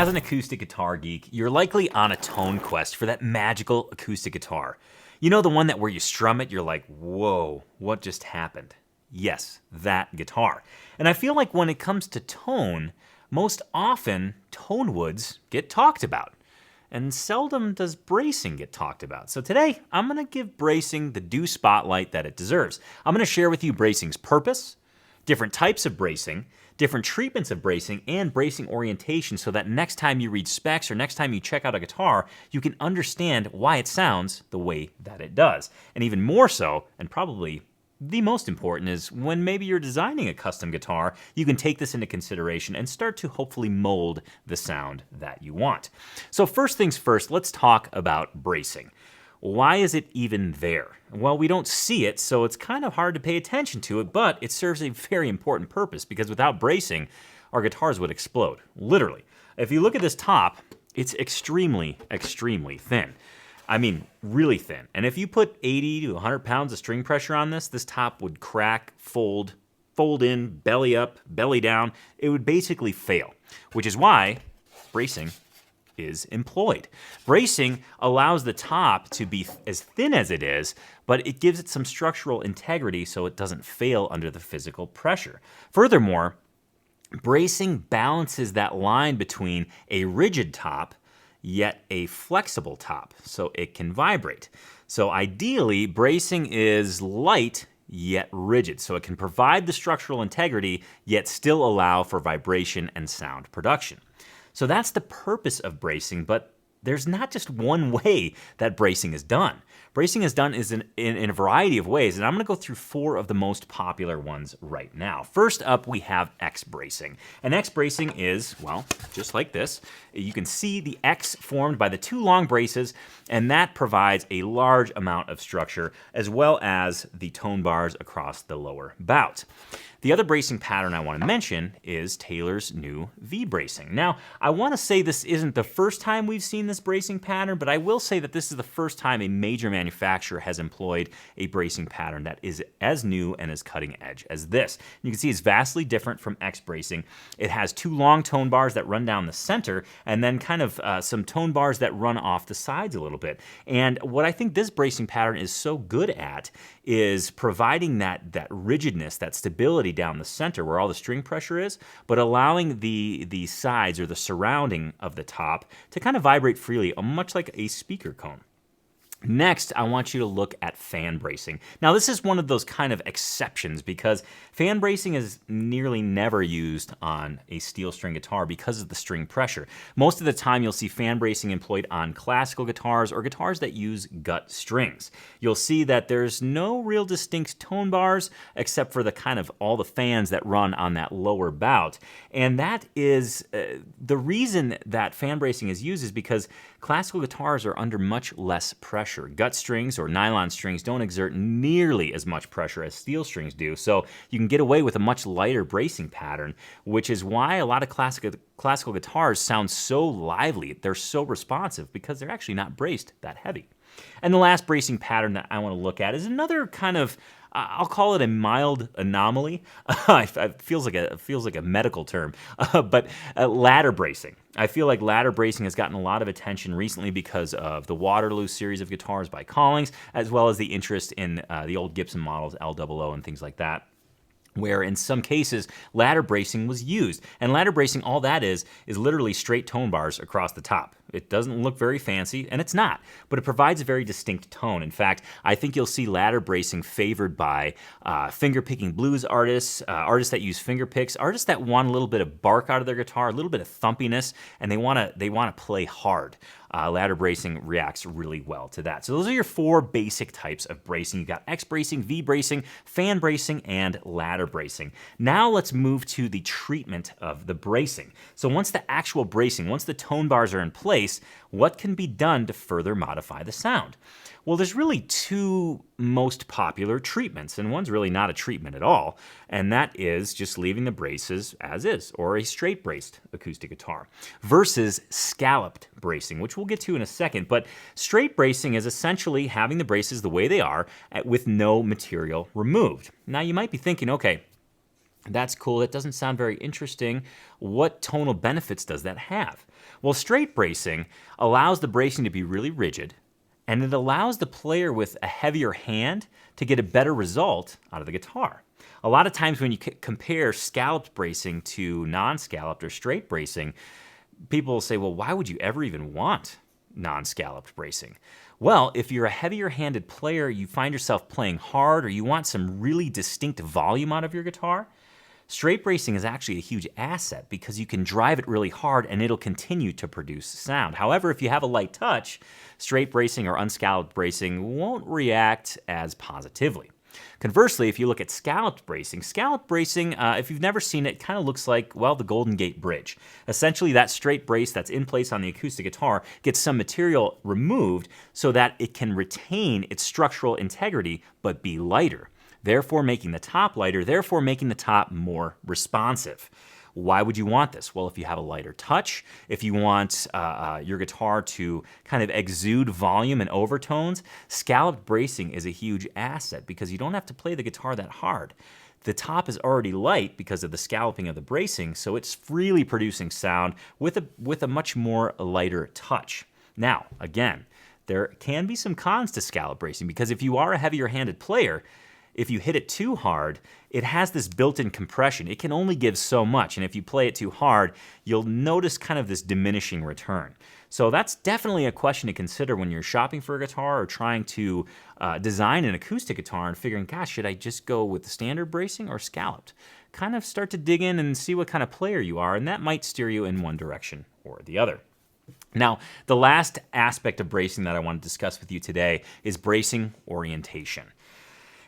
As an acoustic guitar geek, you're likely on a tone quest for that magical acoustic guitar. You know, the one that where you strum it, you're like, whoa, what just happened? Yes, that guitar. And I feel like when it comes to tone, most often tone woods get talked about. And seldom does bracing get talked about. So today, I'm going to give bracing the due spotlight that it deserves. I'm going to share with you bracing's purpose, different types of bracing, different treatments of bracing, and bracing orientation so that next time you read specs or next time you check out a guitar, you can understand why it sounds the way that it does. And even more so, and probably the most important, is when maybe you're designing a custom guitar, you can take this into consideration and start to hopefully mold the sound that you want. So first things first, let's talk about bracing. Why is it even there? Well, we don't see it, so it's kind of hard to pay attention to it, but it serves a very important purpose because without bracing, our guitars would explode, literally. If you look at this top, it's extremely, extremely thin. I mean, really thin. And if you put 80 to 100 pounds of string pressure on this top would crack, fold in, belly up, belly down. It would basically fail, which is why bracing is employed. Bracing allows the top to be as thin as it is, but it gives it some structural integrity so it doesn't fail under the physical pressure. Furthermore, bracing balances that line between a rigid top yet a flexible top so it can vibrate. So ideally, bracing is light yet rigid, so it can provide the structural integrity yet still allow for vibration and sound production. So that's the purpose of bracing, but there's not just one way that bracing is done. Bracing is done in a variety of ways, and I'm going to go through 4 of the most popular ones right now. First up, we have X bracing. And X bracing is, well, just like this. You can see the X formed by the 2 long braces, and that provides a large amount of structure, as well as the tone bars across the lower bout. The other bracing pattern I want to mention is Taylor's new V bracing. Now, I want to say this isn't the first time we've seen this bracing pattern, but I will say that this is the first time a major manufacturer has employed a bracing pattern that is as new and as cutting edge as this. You can see it's vastly different from X bracing. It has 2 long tone bars that run down the center, and then kind of some tone bars that run off the sides a little bit. And what I think this bracing pattern is so good at is providing that rigidness, that stability down the center where all the string pressure is, but allowing the sides or the surrounding of the top to kind of vibrate freely, much like a speaker cone. Next, I want you to look at fan bracing. Now, this is one of those kind of exceptions because fan bracing is nearly never used on a steel string guitar because of the string pressure. Most of the time, you'll see fan bracing employed on classical guitars or guitars that use gut strings. You'll see that there's no real distinct tone bars except for the kind of all the fans that run on that lower bout. And that is the reason that fan bracing is used is because classical guitars are under much less pressure. Gut strings or nylon strings don't exert nearly as much pressure as steel strings do, so you can get away with a much lighter bracing pattern, which is why a lot of classical guitars sound so lively. They're so responsive because they're actually not braced that heavy. And the last bracing pattern that I want to look at is another kind of, I'll call it a mild anomaly. It feels like a medical term, but ladder bracing. I feel like ladder bracing has gotten a lot of attention recently because of the Waterloo series of guitars by Collings, as well as the interest in the old Gibson models, LOO and things like that, where in some cases ladder bracing was used. And ladder bracing, all that is literally straight tone bars across the top. It doesn't look very fancy, and it's not, but it provides a very distinct tone. In fact, I think you'll see ladder bracing favored by finger-picking blues artists, artists that use finger picks, artists that want a little bit of bark out of their guitar, a little bit of thumpiness, and they want to play hard. Ladder bracing reacts really well to that. So those are your 4 basic types of bracing. You've got X bracing, V bracing, fan bracing, and ladder bracing. Now let's move to the treatment of the bracing. So once the actual bracing, once the tone bars are in place, what can be done to further modify the sound? Well, there's really 2 most popular treatments, and one's really not a treatment at all, and that is just leaving the braces as is, or a straight braced acoustic guitar, versus scalloped bracing, which we'll get to in a second. But straight bracing is essentially having the braces the way they are with no material removed. Now, you might be thinking, okay, that's cool, that doesn't sound very interesting. What tonal benefits does that have? Well, straight bracing allows the bracing to be really rigid, and it allows the player with a heavier hand to get a better result out of the guitar. A lot of times when you compare scalloped bracing to non-scalloped or straight bracing, people will say, well, why would you ever even want non-scalloped bracing? Well, if you're a heavier-handed player, you find yourself playing hard, or you want some really distinct volume out of your guitar, straight bracing is actually a huge asset because you can drive it really hard and it'll continue to produce sound. However, if you have a light touch, straight bracing or unscalloped bracing won't react as positively. Conversely, if you look at scalloped bracing, if you've never seen it, kind of looks like, well, the Golden Gate Bridge. Essentially, that straight brace that's in place on the acoustic guitar gets some material removed so that it can retain its structural integrity but be lighter, therefore making the top lighter, therefore making the top more responsive. Why would you want this? Well, if you have a lighter touch, if you want your guitar to kind of exude volume and overtones, scalloped bracing is a huge asset because you don't have to play the guitar that hard. The top is already light because of the scalloping of the bracing, so it's freely producing sound with a much more lighter touch. Now, again, there can be some cons to scallop bracing because if you are a heavier-handed player, if you hit it too hard, it has this built-in compression. It can only give so much, and if you play it too hard, you'll notice kind of this diminishing return. So that's definitely a question to consider when you're shopping for a guitar or trying to design an acoustic guitar and figuring, gosh, should I just go with the standard bracing or scalloped? Kind of start to dig in and see what kind of player you are, and that might steer you in one direction or the other. Now, the last aspect of bracing that I want to discuss with you today is bracing orientation.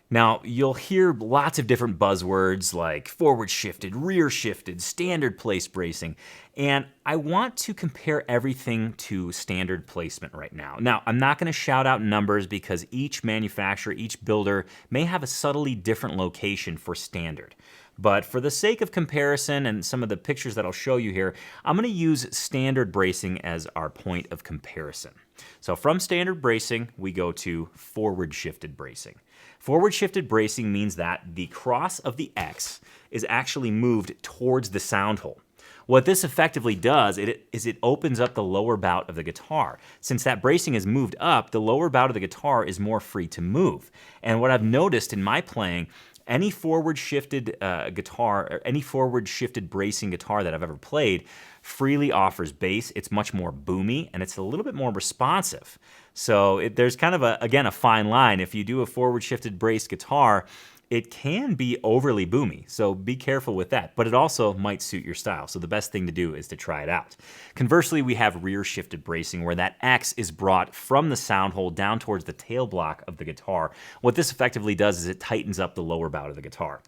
Now, you'll hear lots of different buzzwords like forward shifted, rear shifted, standard place bracing, and I want to compare everything to standard placement right now. Now, I'm not going to shout out numbers because each manufacturer, each builder may have a subtly different location for standard. But for the sake of comparison and some of the pictures that I'll show you here, I'm going to use standard bracing as our point of comparison. So from standard bracing, we go to forward shifted bracing. Forward shifted bracing means that the cross of the X is actually moved towards the sound hole. What this effectively does is it opens up the lower bout of the guitar. Since that bracing is moved up, the lower bout of the guitar is more free to move. And what I've noticed in my playing, any forward shifted guitar, or any forward shifted bracing guitar that I've ever played freely offers bass. It's much more boomy and it's a little bit more responsive. So there's kind of a fine line. If you do a forward shifted brace guitar, it can be overly boomy, so be careful with that, but it also might suit your style, so the best thing to do is to try it out. Conversely, we have rear shifted bracing where that X is brought from the sound hole down towards the tail block of the guitar. What this effectively does is it tightens up the lower bout of the guitar.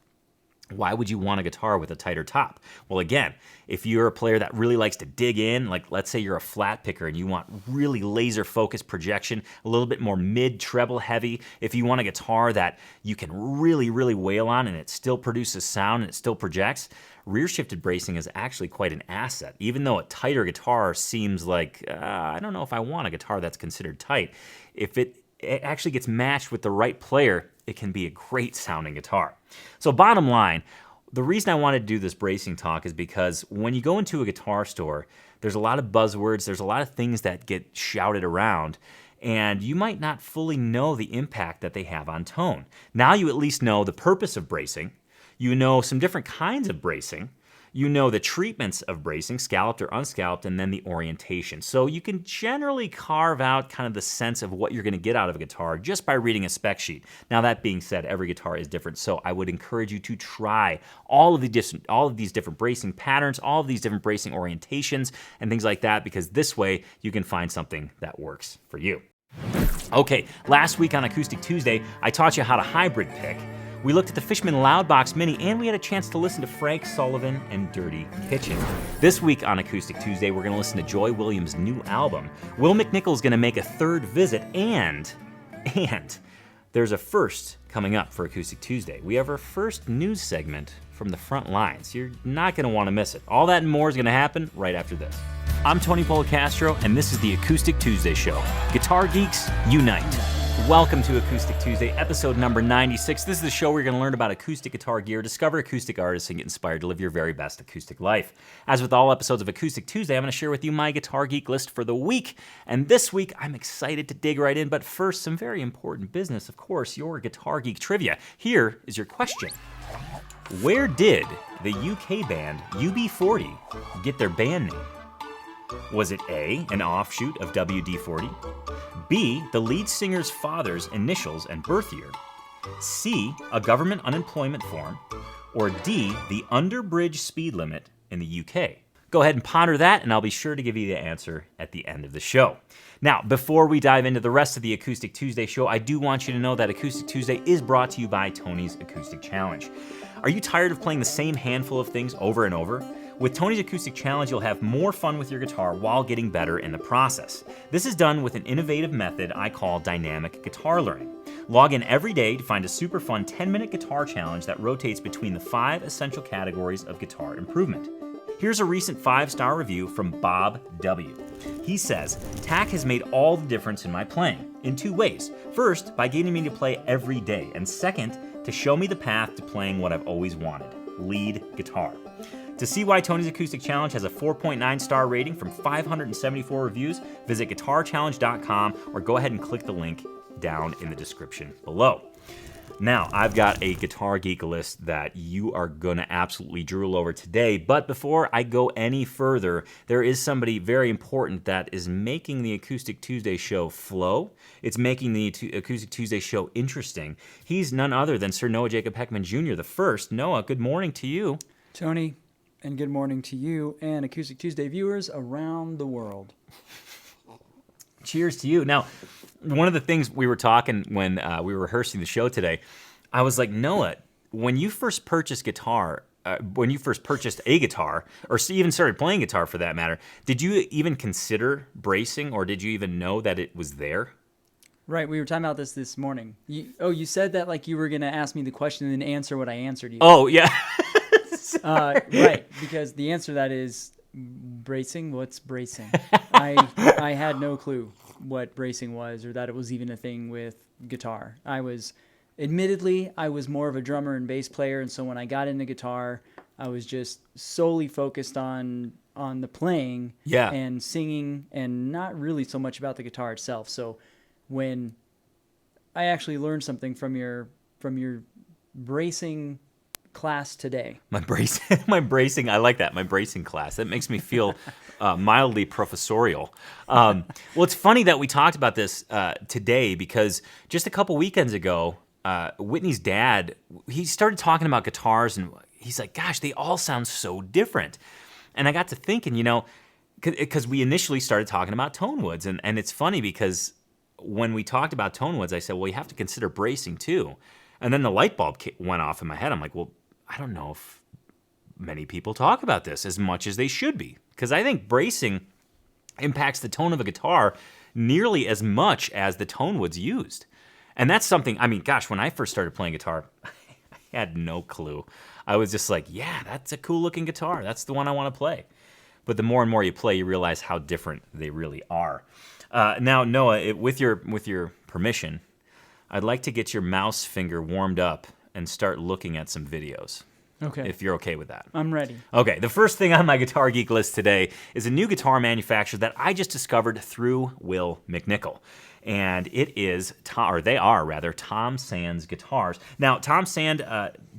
Why would you want a guitar with a tighter top? Well, again, if you're a player that really likes to dig in, like let's say you're a flat picker and you want really laser focused projection, a little bit more mid treble heavy, if you want a guitar that you can really wail on and it still produces sound and it still projects, rear shifted bracing is actually quite an asset. Even though a tighter guitar seems like, I don't know if I want a guitar that's considered tight, if it actually gets matched with the right player, it can be a great sounding guitar. So bottom line, the reason I wanted to do this bracing talk is because when you go into a guitar store, there's a lot of buzzwords, there's a lot of things that get shouted around, and you might not fully know the impact that they have on tone. Now you at least know the purpose of bracing, you know some different kinds of bracing, you know the treatments of bracing, scalloped or unscalloped, and then the orientation. So you can generally carve out kind of the sense of what you're going to get out of a guitar just by reading a spec sheet. Now that being said, every guitar is different, so I would encourage you to try all of these different bracing patterns, all of these different bracing orientations, and things like that, because this way you can find something that works for you. Okay, last week on Acoustic Tuesday, I taught you how to hybrid pick. We looked at the Fishman Loudbox Mini, and we had a chance to listen to Frank Sullivan and Dirty Kitchen. This week on Acoustic Tuesday, we're going to listen to Joy Williams' new album. Will McNichol's going to make a third visit, and there's a first coming up for Acoustic Tuesday. We have our first news segment from the front lines. You're not going to want to miss it. All that and more is going to happen right after this. I'm Tony Polecastro, and this is the Acoustic Tuesday Show. Guitar geeks, unite. Welcome to Acoustic Tuesday, episode number 96. This is the show where you're going to learn about acoustic guitar gear, discover acoustic artists, and get inspired to live your very best acoustic life. As with all episodes of Acoustic Tuesday, I'm going to share with you my Guitar Geek list for the week. And this week, I'm excited to dig right in. But first, some very important business. Of course, your Guitar Geek trivia. Here is your question. Where did the UK band UB40 get their band name? Was it A, an offshoot of WD-40? B, the lead singer's father's initials and birth year? C, a government unemployment form? Or D, the underbridge speed limit in the UK? Go ahead and ponder that, and I'll be sure to give you the answer at the end of the show. Now, before we dive into the rest of the Acoustic Tuesday show, I do want you to know that Acoustic Tuesday is brought to you by Tony's Acoustic Challenge. Are you tired of playing the same handful of things over and over? With Tony's Acoustic Challenge, you'll have more fun with your guitar while getting better in the process. This is done with an innovative method I call dynamic guitar learning. Log in every day to find a super fun 10-minute guitar challenge that rotates between the 5 essential categories of guitar improvement. Here's a recent 5-star review from Bob W. He says, TAC has made all the difference in my playing, in 2 ways. First, by getting me to play every day, and second, to show me the path to playing what I've always wanted, lead guitar. To see why Tony's Acoustic Challenge has a 4.9-star rating from 574 reviews, visit guitarchallenge.com or go ahead and click the link down in the description below. Now, I've got a Guitar Geek list that you are going to absolutely drool over today, but before I go any further, there is somebody very important that is making the Acoustic Tuesday show flow. It's making the Acoustic Tuesday show interesting. He's none other than Sir Noah Jacob Heckman Jr. the first. Noah, good morning to you. Tony, and good morning to you and Acoustic Tuesday viewers around the world. Cheers to you. Now, one of the things we were talking when we were rehearsing the show today, I was like, Noah, when you first purchased a guitar, or even started playing guitar for that matter, did you even consider bracing, or did you even know that it was there? Right, we were talking about this morning. You said that like you were going to ask me the question and then answer what I answered you. Oh, yeah. Right, because the answer to that is bracing. What's bracing? I had no clue what bracing was or that it was even a thing with guitar. Admittedly, I was more of a drummer and bass player, and so when I got into guitar, I was just solely focused on the playing and singing and not really so much about the guitar itself. So when I actually learned something from your bracing class today. My bracing, I like that, my bracing class. That makes me feel mildly professorial. Well, it's funny that we talked about this today because just a couple weekends ago, Whitney's dad, he started talking about guitars and he's like, gosh, they all sound so different. And I got to thinking, because we initially started talking about tone woods. And it's funny because when we talked about tone woods, I said, well, you have to consider bracing too. And then the light bulb went off in my head. I'm like, well, I don't know if many people talk about this as much as they should be. Because I think bracing impacts the tone of a guitar nearly as much as the tone woods used. And that's something, when I first started playing guitar, I had no clue. I was just like, yeah, that's a cool looking guitar. That's the one I want to play. But the more and more you play, you realize how different they really are. Now, Noah, with your permission, I'd like to get your mouse finger warmed up and start looking at some videos. Okay. If you're okay with that. I'm ready. Okay, the first thing on my Guitar Geek list today is a new guitar manufacturer that I just discovered through Will McNichol. And they are Tom Sands guitars. Now, Tom Sands,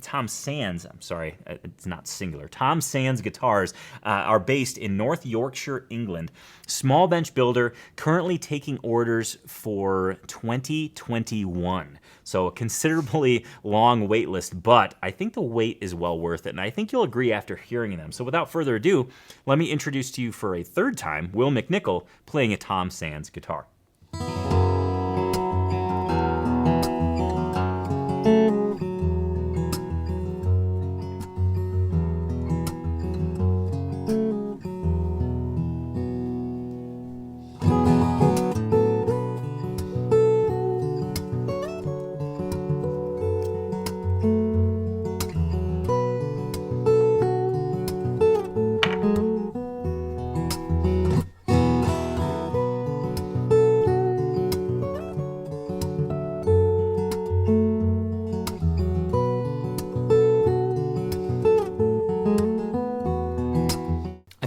it's not singular. Tom Sands guitars are based in North Yorkshire, England. Small bench builder, currently taking orders for 2021. So a considerably long wait list, but I think the wait is well worth it, and I think you'll agree after hearing them. So without further ado, let me introduce to you for a third time Will McNichol playing a Tom Sands guitar.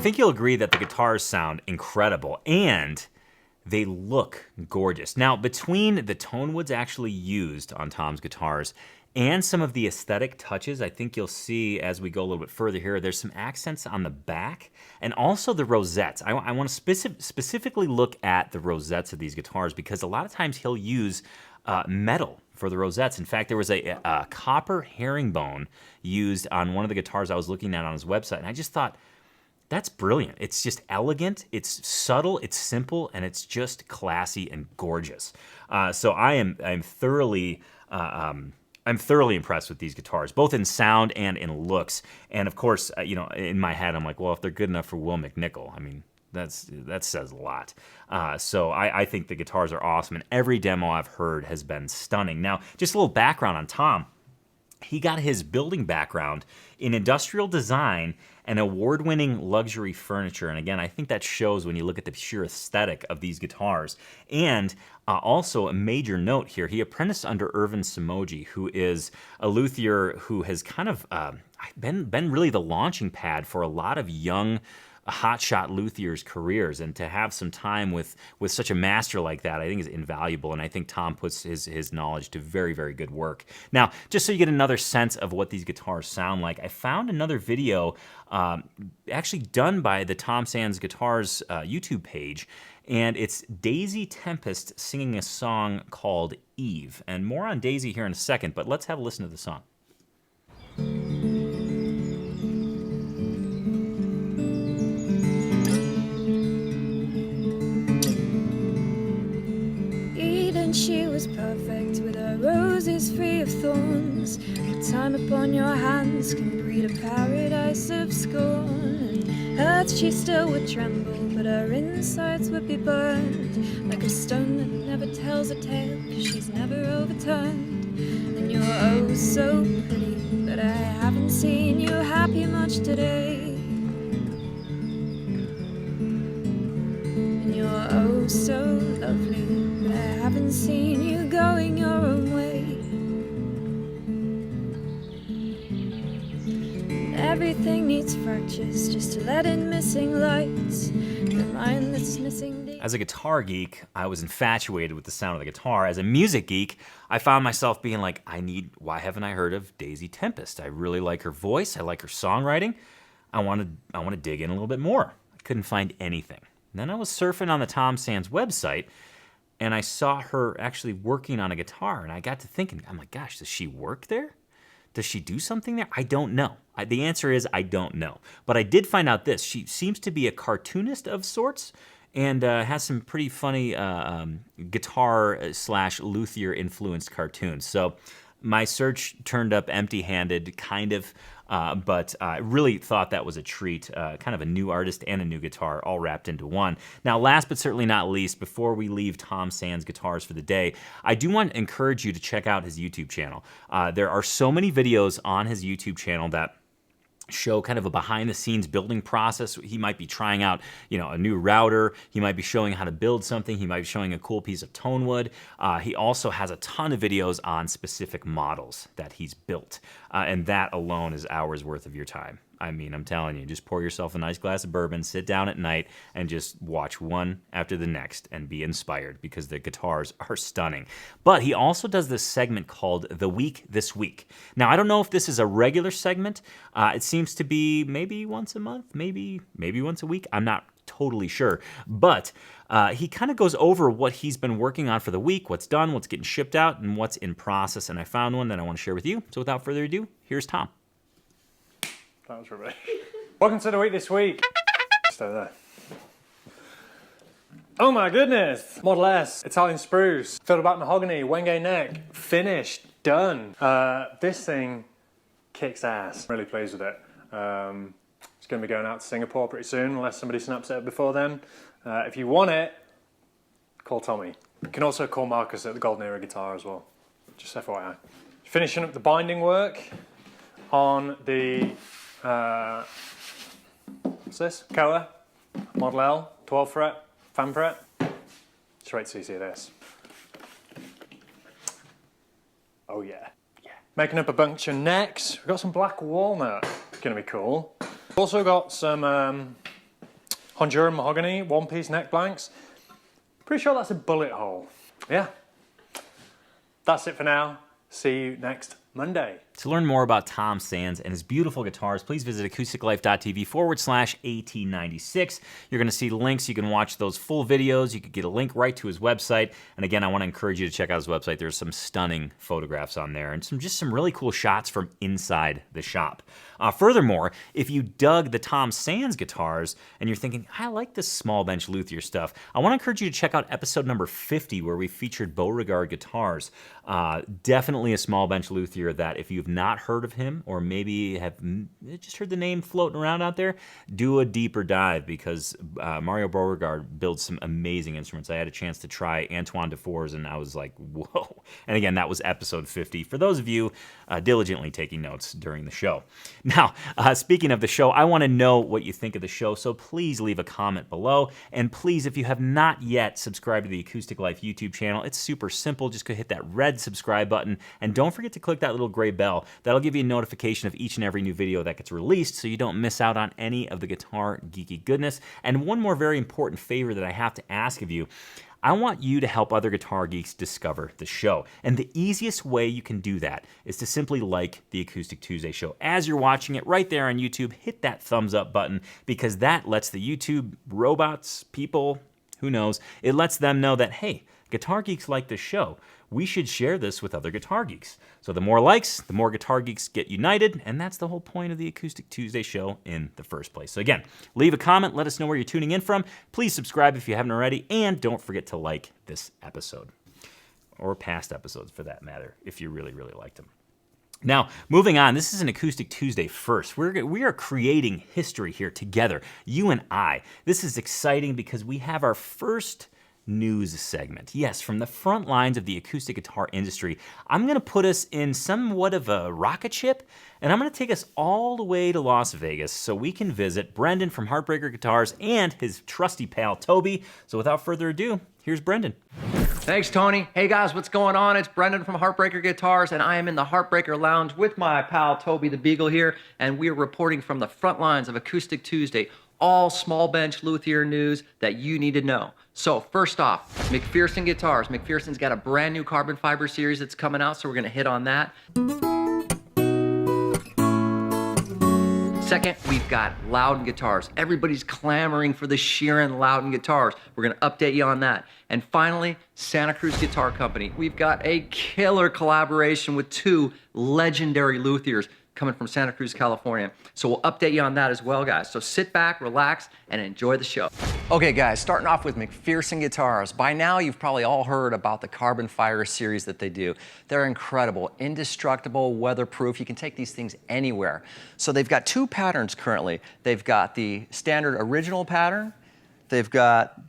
think you'll agree that the guitars sound incredible, and they look gorgeous. Now, between the tone woods actually used on Tom's guitars and some of the aesthetic touches, I think you'll see as we go a little bit further here, there's some accents on the back and also the rosettes. I want to specifically look at the rosettes of these guitars because a lot of times he'll use metal for the rosettes. In fact, there was a copper herringbone used on one of the guitars I was looking at on his website, and I just thought, that's brilliant. It's just elegant, it's subtle, it's simple, and it's just classy and gorgeous. So I'm thoroughly impressed with these guitars, both in sound and in looks. And of course, in my head, I'm like, well, if they're good enough for Will McNichol, I mean, that says a lot. So I think the guitars are awesome, and every demo I've heard has been stunning. Now, just a little background on Tom. He got his building background in industrial design and award-winning luxury furniture. And again, I think that shows when you look at the sheer aesthetic of these guitars. And also a major note here, he apprenticed under Irvin Samoji, who is a luthier who has kind of been really the launching pad for a lot of young hotshot luthiers' careers, and to have some time with such a master like that, I think is invaluable, and I think Tom puts his knowledge to very, very good work. Now, just so you get another sense of what these guitars sound like, I found another video actually done by the Tom Sands Guitars YouTube page, and it's Daisy Tempest singing a song called Eve, and more on Daisy here in a second, but let's have a listen to the song. She was perfect with her roses free of thorns. The time upon your hands can breed a paradise of scorn. And earth she still would tremble, but her insides would be burned like a stone that never tells a tale, 'cause she's never overturned. And you're oh so pretty, but I haven't seen you happy much today. And you're oh so lovely, I haven't seen you going your own way. Everything needs fractures just to let in missing lights. The mind that's missing deep. As a guitar geek, I was infatuated with the sound of the guitar. As a music geek, I found myself being like, why haven't I heard of Daisy Tempest? I really like her voice, I like her songwriting. I want to dig in a little bit more. I couldn't find anything. And then I was surfing on the Tom Sands website, and I saw her actually working on a guitar, and I got to thinking, I'm like, gosh, does she work there? Does she do something there? I don't know. The answer is I don't know. But I did find out this. She seems to be a cartoonist of sorts and has some pretty funny guitar/luthier-influenced cartoons. So my search turned up empty-handed, kind of, but I really thought that was a treat, kind of a new artist and a new guitar all wrapped into one. Now, last but certainly not least, before we leave Tom Sands Guitars for the day, I do want to encourage you to check out his YouTube channel. There are so many videos on his YouTube channel that show kind of a behind-the-scenes building process. He might be trying out, a new router. He might be showing how to build something. He might be showing a cool piece of tone wood. He also has a ton of videos on specific models that he's built, and that alone is hours worth of your time. I mean, I'm telling you, just pour yourself a nice glass of bourbon, sit down at night, and just watch one after the next and be inspired, because the guitars are stunning. But he also does this segment called The Week This Week. Now, I don't know if this is a regular segment. It seems to be maybe once a month, maybe once a week. I'm not totally sure. But he kind of goes over what he's been working on for the week, what's done, what's getting shipped out, and what's in process. And I found one that I want to share with you. So without further ado, here's Tom. That was rubbish. Welcome to the week this week. Stay there. Oh my goodness! Model S, Italian spruce, fiddleback mahogany, Wenge neck, finished, done. This thing kicks ass. Really pleased with it. It's going to be going out to Singapore pretty soon, unless somebody snaps it up before then. If you want it, call Tommy. You can also call Marcus at the Golden Era Guitar as well. Just FYI. Finishing up the binding work on the what's this? Koa Model L, 12 fret, fan fret. Just wait till you see this. Oh yeah. Making up a bunch of necks. We've got some black walnut. It's gonna be cool. Also got some Honduran mahogany, one-piece neck blanks. Pretty sure that's a bullet hole. Yeah. That's it for now. See you next Monday. To learn more about Tom Sands and his beautiful guitars, please visit acousticlife.tv/AT96. You're going to see links. You can watch those full videos. You could get a link right to his website. And again, I want to encourage you to check out his website. There's some stunning photographs on there and some really cool shots from inside the shop. Furthermore, if you dug the Tom Sands guitars and you're thinking, I like this small bench luthier stuff, I want to encourage you to check out episode number 50 where we featured Beauregard guitars. Definitely a small bench luthier that if you've not heard of him or maybe have just heard the name floating around out there, do a deeper dive because Mario Beauregard builds some amazing instruments. I had a chance to try Antoine Dufour's and I was like, whoa. And again, that was episode 50. For those of you diligently taking notes during the show. Now, speaking of the show, I want to know what you think of the show, so please leave a comment below. And please, if you have not yet subscribed to the Acoustic Life YouTube channel, it's super simple. Just go hit that red subscribe button, and don't forget to click that little gray bell. That'll give you a notification of each and every new video that gets released, so you don't miss out on any of the guitar geeky goodness. And one more very important favor that I have to ask of you. I want you to help other guitar geeks discover the show. And the easiest way you can do that is to simply like the Acoustic Tuesday show. As you're watching it right there on YouTube, hit that thumbs up button because that lets the YouTube robots, people, who knows, it lets them know that, hey, guitar geeks like this show. We should share this with other guitar geeks. So the more likes, the more guitar geeks get united, and that's the whole point of the Acoustic Tuesday show in the first place. So again, leave a comment, let us know where you're tuning in from. Please subscribe if you haven't already, and don't forget to like this episode. Or past episodes for that matter, if you really, really liked them. Now, moving on, this is an Acoustic Tuesday first. We are creating history here together, you and I. This is exciting because we have our first news segment. Yes, from the front lines of the acoustic guitar industry, I'm going to put us in somewhat of a rocket ship, and I'm going to take us all the way to Las Vegas so we can visit Brendan from Heartbreaker Guitars and his trusty pal, Toby. So without further ado, here's Brendan. Thanks, Tony. Hey guys, what's going on? It's Brendan from Heartbreaker Guitars, and I am in the Heartbreaker Lounge with my pal, Toby the Beagle here, and we are reporting from the front lines of Acoustic Tuesday, all small bench luthier news that you need to know. So first off, McPherson Guitars. McPherson's got a brand new carbon fiber series that's coming out, so we're gonna hit on that. Second, we've got Loudon Guitars. Everybody's clamoring for the Sheeran Loudon guitars. We're gonna update you on that. And finally, Santa Cruz Guitar Company. We've got a killer collaboration with two legendary luthiers coming from Santa Cruz, California. So we'll update you on that as well, guys. So sit back, relax, and enjoy the show. Okay, guys, starting off with McPherson Guitars. By now, you've probably all heard about the carbon fiber series that they do. They're incredible, indestructible, weatherproof. You can take these things anywhere. So they've got two patterns currently. They've got the standard original pattern. They've got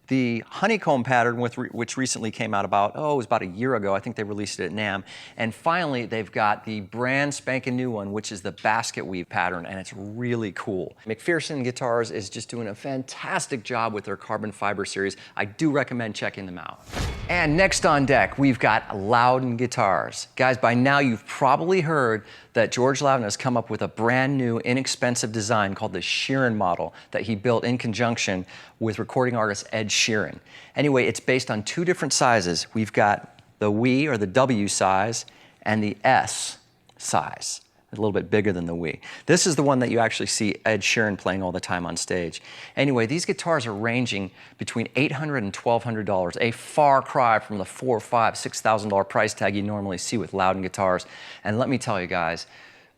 the honeycomb pattern, which recently came out it was about a year ago. I think they released it at NAMM. And finally, they've got the brand spanking new one, which is the basket weave pattern, and it's really cool. McPherson Guitars is just doing a fantastic job with their carbon fiber series. I do recommend checking them out. And next on deck, we've got Loudon Guitars. Guys, by now you've probably heard that George Loudon has come up with a brand new, inexpensive design called the Sheeran model that he built in conjunction with recording artist Ed Sheeran. Anyway, it's based on two different sizes. We've got the W or the W size and the S size, a little bit bigger than the Wii. This is the one that you actually see Ed Sheeran playing all the time on stage. Anyway, these guitars are ranging between $800 and $1,200, a far cry from the $4,000, $5,000, $6,000 price tag you normally see with Loudon guitars. And let me tell you guys,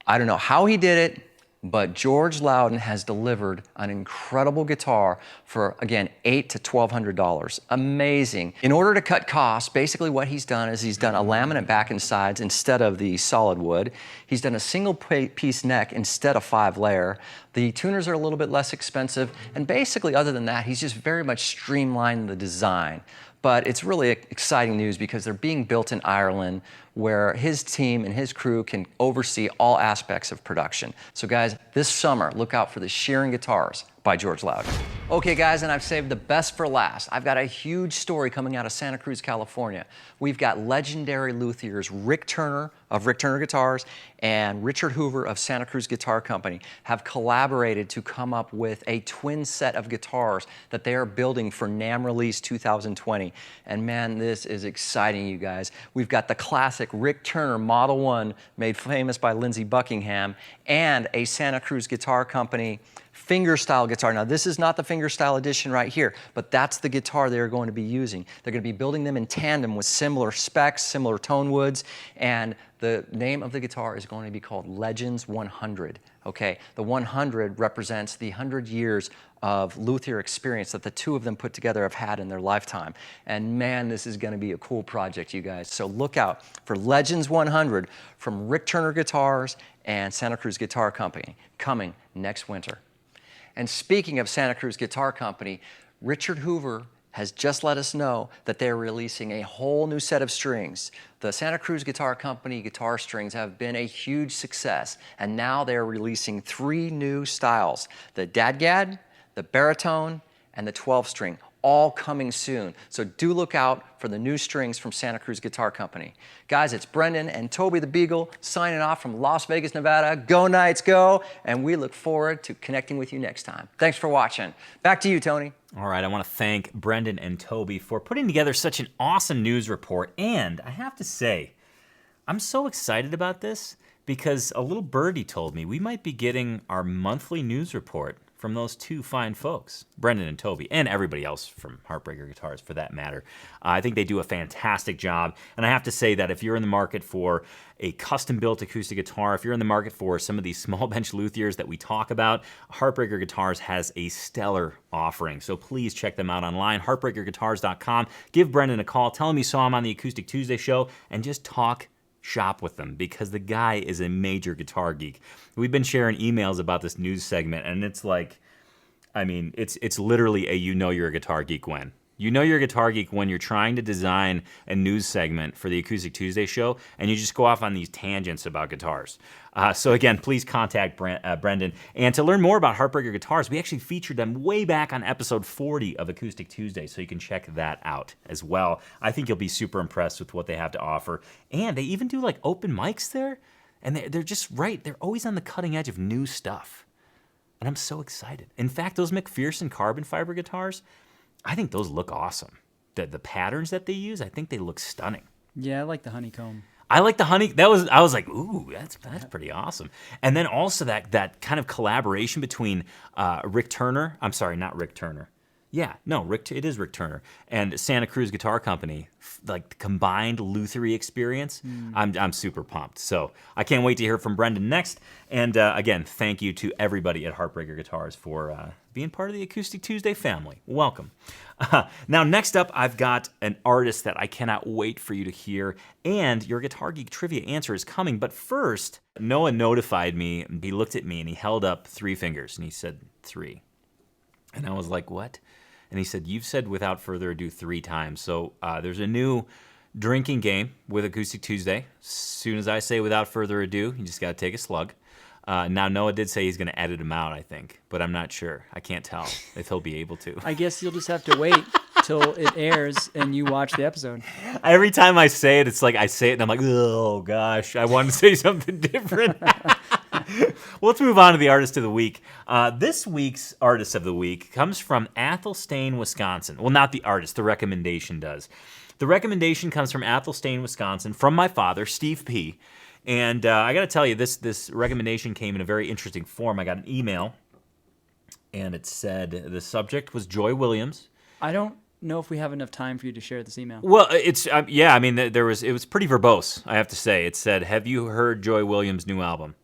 I don't know how he did it, but George Loudon has delivered an incredible guitar for, again, $800 to $1,200. Amazing. In order to cut costs, basically what he's done is he's done a laminate back and sides instead of the solid wood. He's done a single piece neck instead of 5-layer. The tuners are a little bit less expensive, and basically other than that, he's just very much streamlined the design. But it's really exciting news because they're being built in Ireland where his team and his crew can oversee all aspects of production. So guys, this summer, look out for the Sheeran guitars by George Loud. Okay guys, and I've saved the best for last. I've got a huge story coming out of Santa Cruz, California. We've got legendary luthiers Rick Turner of Rick Turner Guitars and Richard Hoover of Santa Cruz Guitar Company have collaborated to come up with a twin set of guitars that they are building for NAMM Release 2020. And man, this is exciting, you guys. We've got the classic Rick Turner Model 1 made famous by Lindsey Buckingham and a Santa Cruz Guitar Company fingerstyle guitar. Now this is not the fingerstyle edition right here, but that's the guitar they're going to be using. They're going to be building them in tandem with similar specs, similar tone woods, and the name of the guitar is going to be called Legends 100. Okay, the 100 represents the 100 years of luthier experience that the two of them put together have had in their lifetime. And man, this is going to be a cool project, you guys. So look out for Legends 100 from Rick Turner Guitars and Santa Cruz Guitar Company coming next winter. And speaking of Santa Cruz Guitar Company, Richard Hoover has just let us know that they're releasing a whole new set of strings. The Santa Cruz Guitar Company guitar strings have been a huge success, and now they're releasing 3 new styles: the Dadgad, the Baritone, and the 12-string, all coming soon. So do look out for the new strings from Santa Cruz Guitar Company. Guys, it's Brendan and Toby the Beagle signing off from Las Vegas, Nevada. Go Knights, go! And we look forward to connecting with you next time. Thanks for watching. Back to you, Tony. All right, I want to thank Brendan and Toby for putting together such an awesome news report. And I have to say, I'm so excited about this because a little birdie told me we might be getting our monthly news report from those two fine folks, Brendan and Toby, and everybody else from Heartbreaker Guitars for that matter. I think they do a fantastic job. And I have to say that if you're in the market for a custom-built acoustic guitar, if you're in the market for some of these small bench luthiers that we talk about, Heartbreaker Guitars has a stellar offering. So please check them out online, heartbreakerguitars.com. Give Brendan a call, tell him you saw him on the Acoustic Tuesday show, and just talk shop with them because the guy is a major guitar geek. We've been sharing emails about this news segment, and it's like, I mean, it's literally a you know you're a guitar geek when. You know you're a guitar geek when you're trying to design a news segment for the Acoustic Tuesday show, and you just go off on these tangents about guitars. So again, please contact Brendan. And to learn more about Heartbreaker Guitars, we actually featured them way back on episode 40 of Acoustic Tuesday, so you can check that out as well. I think you'll be super impressed with what they have to offer. And they even do like open mics there, and they're just right. They're always on the cutting edge of new stuff. And I'm so excited. In fact, those McPherson carbon fiber guitars, I think those look awesome. The patterns that they use, I think they look stunning. Yeah, I like the honeycomb. I like the honey. I was like, ooh, that's pretty awesome. And then also that kind of collaboration between Rick Turner. I'm sorry, not Rick Turner. Yeah, no, it is Rick Turner and Santa Cruz Guitar Company, like the combined lutherie experience. I'm super pumped. So I can't wait to hear from Brendan next. And again, thank you to everybody at Heartbreaker Guitars for being part of the Acoustic Tuesday family. Welcome. Now, next up, I've got an artist that I cannot wait for you to hear, and your Guitar Geek trivia answer is coming. But first, Noah notified me, he looked at me, and he held up 3 fingers, and he said 3. And I was like, what? And he said, you've said without further ado 3 times. So there's a new drinking game with Acoustic Tuesday. As soon as I say without further ado, you just got to take a slug. Now, Noah did say he's going to edit them out, I think, but I'm not sure. I can't tell if he'll be able to. I guess you'll just have to wait till it airs and you watch the episode. Every time I say it, it's like I say it and I'm like, oh gosh, I want to say something different. Well, let's move on to the Artist of the Week. This week's Artist of the Week comes from Athelstane, Wisconsin. Well, not the artist, the recommendation does. The recommendation comes from Athelstane, Wisconsin, from my father, Steve P. And I got to tell you, this recommendation came in a very interesting form. I got an email, and it said the subject was Joy Williams. I don't know if we have enough time for you to share this email. Well, it's yeah. I mean, it was pretty verbose, I have to say. It said, "Have you heard Joy Williams' new album?"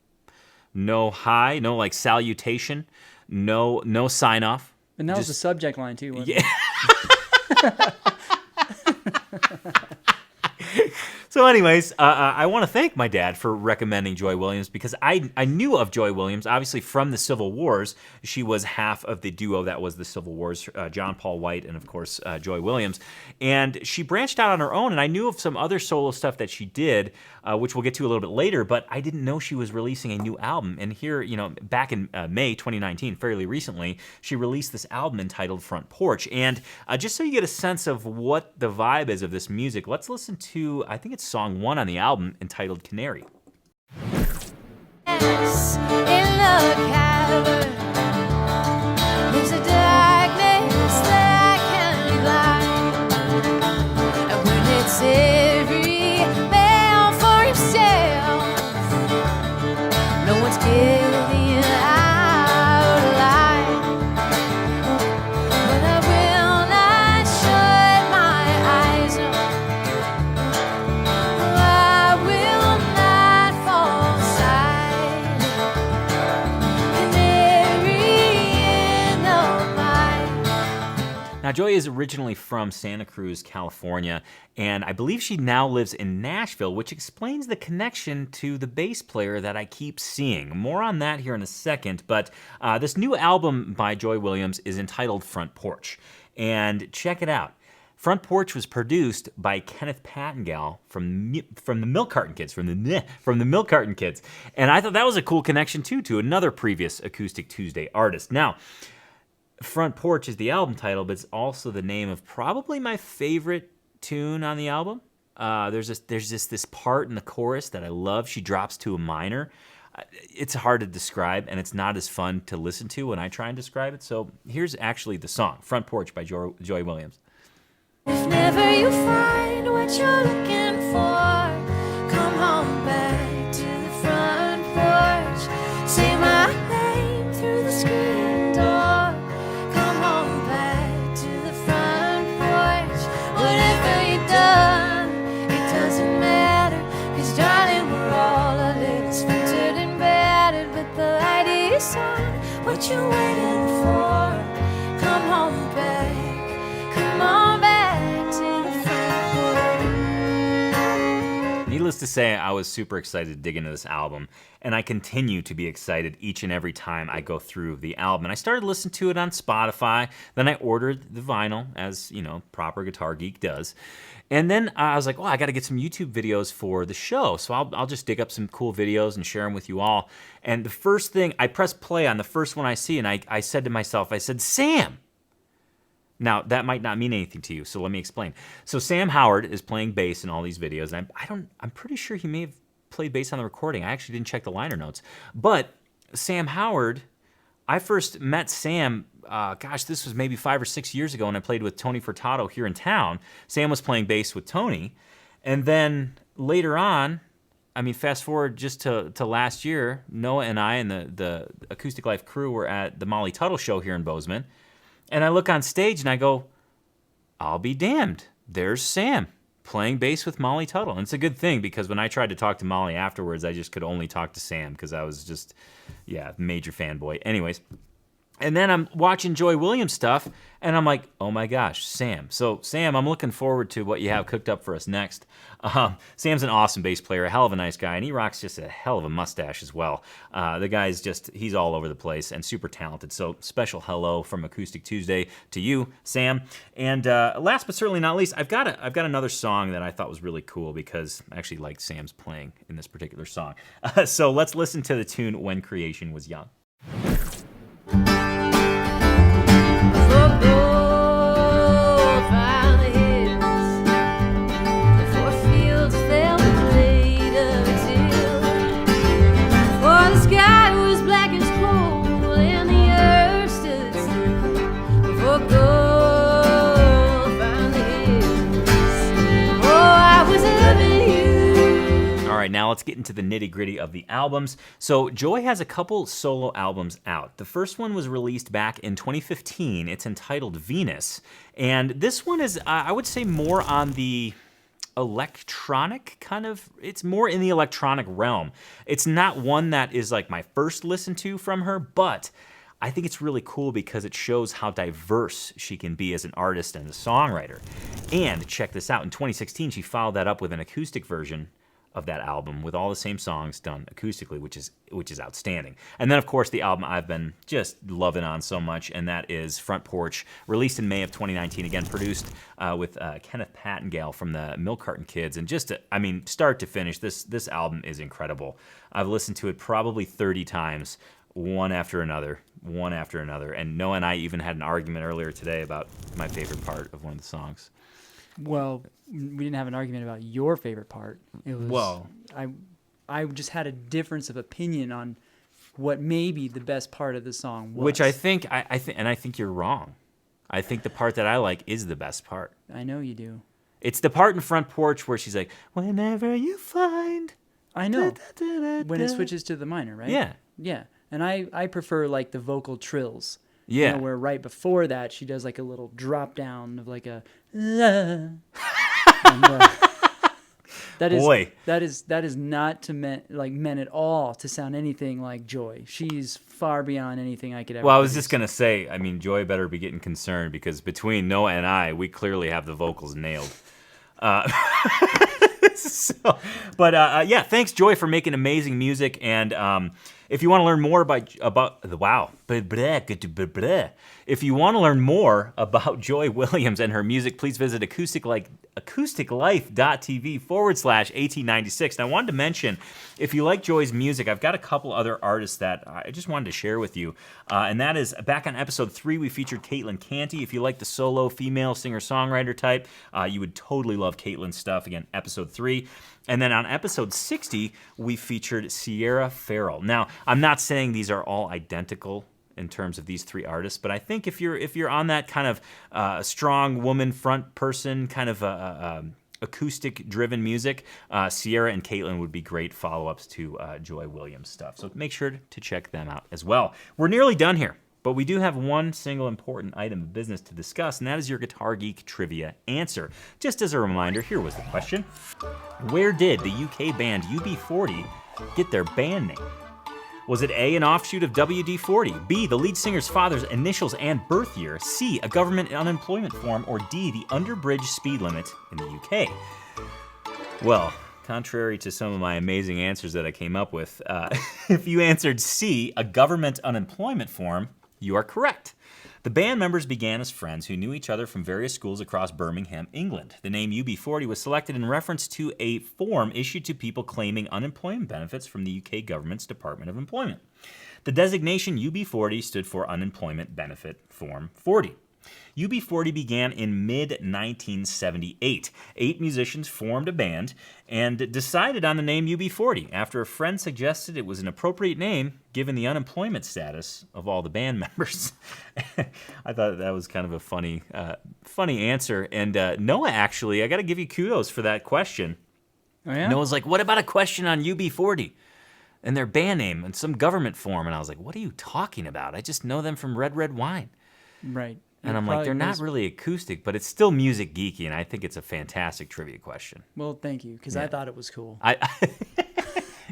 No hi, no like salutation, no sign off. And that was the subject line too, wasn't it? So anyways, I want to thank my dad for recommending Joy Williams because I knew of Joy Williams, obviously from the Civil Wars. She was half of the duo that was the Civil Wars, John Paul White and, of course, Joy Williams. And she branched out on her own, and I knew of some other solo stuff that she did, which we'll get to a little bit later, but I didn't know she was releasing a new album. And here, back in May 2019, fairly recently, she released this album entitled Front Porch. And just so you get a sense of what the vibe is of this music, let's listen to, I think it's song 1 on the album, entitled Canary. Yes, in the cavern, there's a darkness that can't be blind. And when it's every man for himself, no one's getting out alive. But I will not shut my eyes up. I will not fall aside. Canary in the mine. Now, Joy is originally from Santa Cruz, California, and I believe she now lives in Nashville, which explains the connection to the bass player that I keep seeing. More on that here in a second, but this new album by Joy Williams is entitled Front Porch, and check it out. Front Porch was produced by Kenneth Pattengal from the Milk Carton Kids, from the Milk Carton Kids, and I thought that was a cool connection too to another previous Acoustic Tuesday artist. Now, Front Porch is the album title, but it's also the name of probably my favorite tune on the album. There's this part in the chorus that I love. She drops to a minor. It's hard to describe, and it's not as fun to listen to when I try and describe it. So here's actually the song, Front Porch by Joy Williams. If never you find what you're looking for, come on back to the front porch. Say my name through the screen door. Come on back to the front porch. Whatever you've done, it doesn't matter. 'Cause darling, we're all a little splintered and battered, but the light is on. What you waiting for? Come on back. Come on back. Needless to say, I was super excited to dig into this album, and I continue to be excited each and every time I go through the album. And I started listening to it on Spotify, then I ordered the vinyl, as, proper guitar geek does. And then I was like, I got to get some YouTube videos for the show, so I'll just dig up some cool videos and share them with you all. And the first thing, I pressed play on the first one I see, and I said to myself, Sam! Now, that might not mean anything to you, so let me explain. So Sam Howard is playing bass in all these videos, and I'm pretty sure he may have played bass on the recording. I actually didn't check the liner notes. But Sam Howard, I first met Sam, this was maybe 5 or 6 years ago when I played with Tony Furtado here in town. Sam was playing bass with Tony, and then later on, fast forward just to last year, Noah and I and the Acoustic Life crew were at the Molly Tuttle show here in Bozeman. And I look on stage and I go, I'll be damned. There's Sam playing bass with Molly Tuttle. And it's a good thing because when I tried to talk to Molly afterwards, I just could only talk to Sam because I was just, major fanboy. Anyways, and then I'm watching Joy Williams stuff and I'm like, oh my gosh, Sam. So Sam, I'm looking forward to what you have cooked up for us next. Sam's an awesome bass player, a hell of a nice guy, and he rocks just a hell of a mustache as well. The guy's he's all over the place and super talented. So special hello from Acoustic Tuesday to you, Sam. And last but certainly not least, I've got another song that I thought was really cool because I actually liked Sam's playing in this particular song. So let's listen to the tune When Creation Was Young. Now let's get into the nitty-gritty of the albums. So Joy has a couple solo albums out. The first one was released back in 2015. It's entitled Venus. And this one is, I would say, more on the electronic it's more in the electronic realm. It's not one that is like my first listen to from her, but I think it's really cool because it shows how diverse she can be as an artist and a songwriter. And check this out, in 2016, she followed that up with an acoustic version of that album with all the same songs done acoustically, which is outstanding. And then, of course, the album I've been just loving on so much, and that is Front Porch, released in May of 2019, again, produced with Kenneth Pattingale from the Milk Carton Kids. And just, start to finish, this album is incredible. I've listened to it probably 30 times, one after another. And Noah and I even had an argument earlier today about my favorite part of one of the songs. Well, we didn't have an argument about your favorite part. It was I just had a difference of opinion on what maybe the best part of the song was. Which I think you're wrong. I think the part that I like is the best part. I know you do. It's the part in Front Porch where she's like, whenever you find. I know. Da, da, da, da, when it switches to the minor, right? Yeah. Yeah. And I prefer like the vocal trills. Yeah. You know, where right before that she does like a little drop down of like a and, that is not meant at all to sound anything like Joy. She's far beyond anything I could ever. Well, I was just gonna say, Joy better be getting concerned because between Noah and I, we clearly have the vocals nailed. Yeah, thanks Joy for making amazing music, and if you want to learn more if you want to learn more about Joy Williams and her music, please visit acousticlife.tv/1896. And I wanted to mention, if you like Joy's music, I've got a couple other artists that I just wanted to share with you. And that is, back on episode 3, we featured Caitlin Canty. If you like the solo female singer-songwriter type, you would totally love Caitlin's stuff. Again, episode 3. And then on episode 60, we featured Sierra Farrell. Now, I'm not saying these are all identical in terms of these 3 artists, but I think if you're on that kind of strong woman front person, kind of acoustic-driven music, Sierra and Caitlin would be great follow-ups to Joy Williams stuff. So make sure to check them out as well. We're nearly done here, but we do have one single important item of business to discuss, and that is your Guitar Geek trivia answer. Just as a reminder, here was the question. Where did the UK band UB40 get their band name? Was it A, an offshoot of WD-40, B, the lead singer's father's initials and birth year, C, a government unemployment form, or D, the underbridge speed limit in the UK? Well, contrary to some of my amazing answers that I came up with, if you answered C, a government unemployment form, you are correct. The band members began as friends who knew each other from various schools across Birmingham, England. The name UB40 was selected in reference to a form issued to people claiming unemployment benefits from the UK government's Department of Employment. The designation UB40 stood for Unemployment Benefit Form 40. UB40 began in mid-1978. 8 musicians formed a band and decided on the name UB40 after a friend suggested it was an appropriate name given the unemployment status of all the band members. I thought that was kind of a funny answer. And Noah, actually, I got to give you kudos for that question. Oh, yeah? Noah's like, what about a question on UB40 and their band name and some government form? And I was like, what are you talking about? I just know them from Red Red Wine. Right. And I'm like, they're not really acoustic, but it's still music geeky, and I think it's a fantastic trivia question. Well, thank you, because I thought it was cool.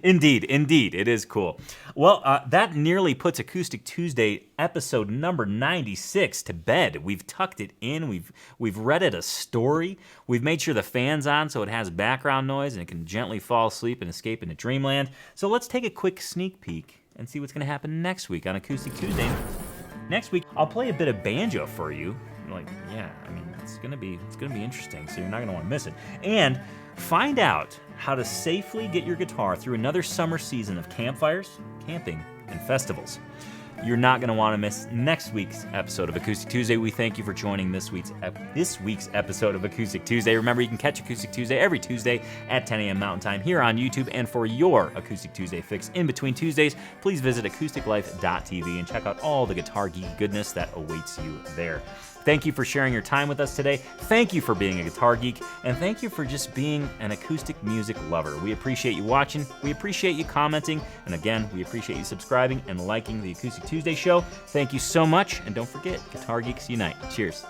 Indeed, it is cool. Well, that nearly puts Acoustic Tuesday episode number 96 to bed. We've tucked it in. We've read it a story. We've made sure the fan's on so it has background noise and it can gently fall asleep and escape into dreamland. So let's take a quick sneak peek and see what's going to happen next week on Acoustic Tuesday. Next week, I'll play a bit of banjo for you. It's gonna be interesting, so you're not gonna want to miss it. And find out how to safely get your guitar through another summer season of campfires, camping, and festivals. You're not going to want to miss next week's episode of Acoustic Tuesday. We thank you for joining this week's episode of Acoustic Tuesday. Remember, you can catch Acoustic Tuesday every Tuesday at 10 a.m. Mountain Time here on YouTube. And for your Acoustic Tuesday fix in between Tuesdays, please visit acousticlife.tv and check out all the guitar geek goodness that awaits you there. Thank you for sharing your time with us today. Thank you for being a guitar geek, and thank you for just being an acoustic music lover. We appreciate you watching. We appreciate you commenting. And again, we appreciate you subscribing and liking the Acoustic Tuesday show. Thank you so much, and don't forget, Guitar Geeks Unite. Cheers.